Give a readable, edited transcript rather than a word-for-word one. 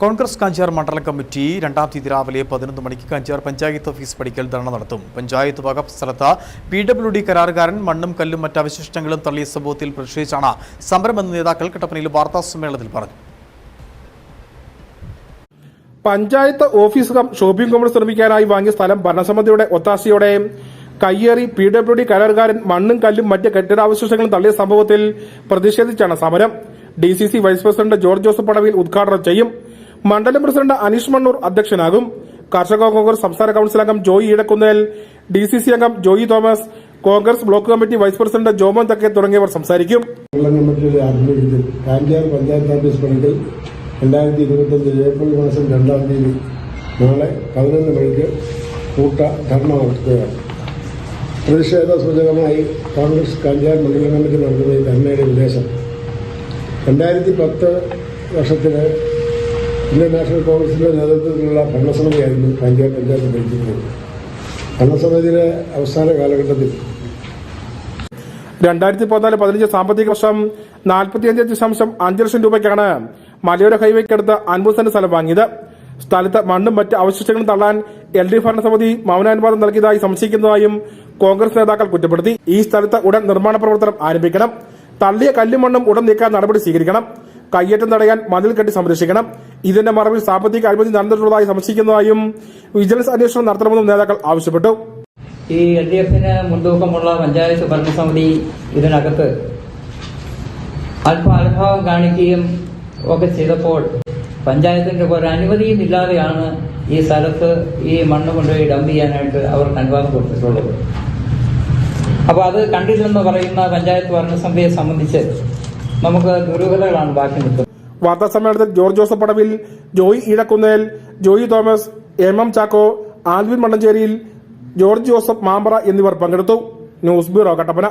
കോൺഗ്രസ് കാഞ്ചാർ മണ്ഡലം കമ്മിറ്റി 2-ാം തീയതി രാവിലെ 11 മണിക്ക് കാഞ്ചാർ പഞ്ചായത്ത് ഓഫീസ് പടിക്കൽ ധർണ നടത്തും. പഞ്ചായത്ത് വകുപ്പ് സ്ഥലത്ത് PWD കരാറുകാരൻ മണ്ണും കല്ലും മറ്റ് അവശിഷ്ടങ്ങളും തള്ളിയ സംഭവത്തിൽ പ്രതിഷേധിച്ചാണ് സമരമെന്ന് നേതാക്കൾ കട്ടപ്പനയിൽ വാർത്താസമ്മേളനത്തിൽ പറഞ്ഞു. പഞ്ചായത്ത് ഓഫീസ് ഷോപ്പിംഗ് കോംപ്ലക്സ് നിർമ്മിക്കാനായി വാങ്ങിയ സ്ഥലം ഭരണസമിതിയുടെ ഒത്താശയോടെ കയ്യേറി PWD കരാറുകാരൻ മണ്ണും കല്ലും മറ്റ് കെട്ടിടാവശിഷ്ടങ്ങളും തള്ളിയ സംഭവത്തിൽ പ്രതിഷേധിച്ചാണ് സമരം. DCC vice president George Joseph Padavil ഉദ്ഘാടനം ചെയ്യും. മണ്ഡലം പ്രസിഡന്റ് അനീഷ് മണ്ണൂർ അധ്യക്ഷനാകും. കർഷക കോൺഗ്രസ് സംസ്ഥാന കൌൺസിൽ അംഗം ജോയി ഈടക്കുന്നേൽ, DCC അംഗം Joy Thomas, Congress block committee vice president Jomon Thakke തുടങ്ങിയവർ സംസാരിക്കും. കാഞ്ചാർ പഞ്ചായത്ത് ഓഫീസ് പണിക്കൽ 2025 ഏപ്രിൽ മാസം 2-ാം തീയതി നാളെ 11 മണിക്ക് ധർണ നടത്തുകയാണ്. പ്രതിഷേധ സൂചകമായി കോൺഗ്രസ് കാഞ്ചാർ മണ്ഡലം കമ്മിറ്റി നടത്തുന്ന ഈ ധർണയുടെ ഉദ്ദേശം 2010 വർഷത്തില് ഇന്ത്യൻ നാഷണൽ കോൺഗ്രസിന്റെ നേതൃത്വത്തിലുള്ള ഭരണസമിതിയായിരുന്നു കാഞ്ചാർ പഞ്ചായത്ത് ഭരിച്ചിരുന്നത്. ഭരണസമിതിയുടെ അവസാന കാലഘട്ടത്തിൽ 2014-15 സാമ്പത്തിക വർഷം 45.5 ലക്ഷം രൂപയ്ക്കാണ് മലയോര ഹൈവേക്കടുത്ത് 50 സെന്റ് സ്ഥലം വാങ്ങിയത്. സ്ഥലത്ത് മണ്ണും മറ്റ് അവശിഷ്ടങ്ങളും തള്ളാൻ LDF ഭരണസമിതി മൗനാനുവാദം നൽകിയതായി സംശയിക്കുന്നതായും കോൺഗ്രസ് നേതാക്കൾ കുറ്റപ്പെടുത്തി. ഈ സ്ഥലത്ത് ഉടൻ നിർമ്മാണ പ്രവർത്തനം ആരംഭിക്കണം. തള്ളിയ കല്ലും മണ്ണും ഉടൻ നീക്കാൻ നടപടി സ്വീകരിക്കണം. കയ്യേറ്റം തടയാൻ മതിൽ കെട്ടി സംരക്ഷിക്കണം. ഇതിന്റെ മറവിൽ സാമ്പത്തിക അഴിമതി നടന്നിട്ടുള്ളതായി സംശയിക്കുന്നതായും വിജിലൻസ് അന്വേഷണം നടത്തണമെന്നും നേതാക്കൾ ആവശ്യപ്പെട്ടു. ഈ LDFന് മുൻതൂക്കമുള്ള പഞ്ചായത്ത് ഭരണസമിതി ഇതിനകത്ത് അല്പാനുഭാവം കാണിക്കുകയും ഒക്കെ ചെയ്തപ്പോൾ പഞ്ചായത്തിന്റെ ഒരു അനുമതിയും ഇല്ലാതെയാണ് ഈ സ്ഥലത്ത് ഈ മണ്ണ് കൊണ്ടുപോയി ഡംപ് ചെയ്യാനായിട്ട് അവർക്ക് അനുവാദം കൊടുത്തിട്ടുള്ളത്. അപ്പോൾ അത് കണ്ടില്ലെന്ന് പറയുന്ന പഞ്ചായത്ത് ഭരണസമിതിയെ സംബന്ധിച്ച് നമുക്ക് ദുരൂഹതകളാണ് ബാക്കി നിൽക്കുന്നത്. വാർത്താ സമ്മേളനത്തിൽ ജോർജ് ജോസഫ് പടവിൽ, ജോയി ഈടക്കുന്നേൽ, ജോയി തോമസ്, MM ചാക്കോ, ആൽവിൻ മണ്ണഞ്ചേരിയിൽ, ജോർജ് ജോസഫ് മാമ്പറ എന്നിവർ പങ്കെടുത്തു. News bureau, Kattappana.